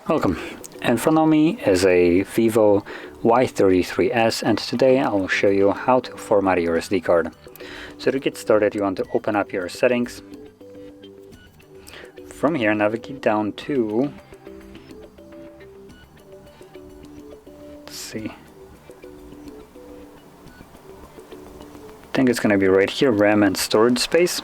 Welcome. In front of me is a VIVO Y33s, and today I will show you how to format your SD card. So to get started, you want to open up your settings. From here, navigate down to, let's see, I think it's going to be right here, RAM and storage space.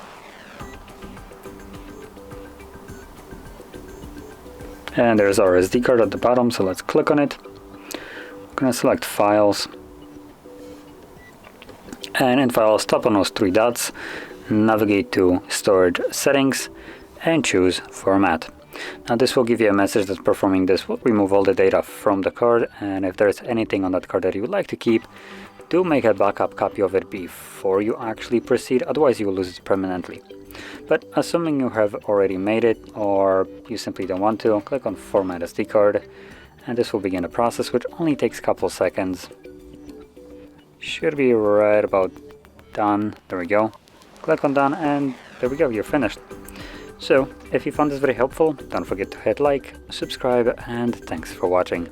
And there's our SD card at the bottom, so let's click on it. I'm going to select Files. And in Files, tap on those three dots, navigate to Storage Settings, and choose Format. Now this will give you a message that performing this will remove all the data from the card, and if there's anything on that card that you would like to keep, do make a backup copy of it before you actually proceed, otherwise you will lose it permanently. But assuming you have already made it, or you simply don't want to, click on Format SD card, and this will begin the process, which only takes a couple seconds. Should be right about done. There we go. Click on Done, and there we go, you're finished. So, if you found this very helpful, don't forget to hit like, subscribe, and thanks for watching.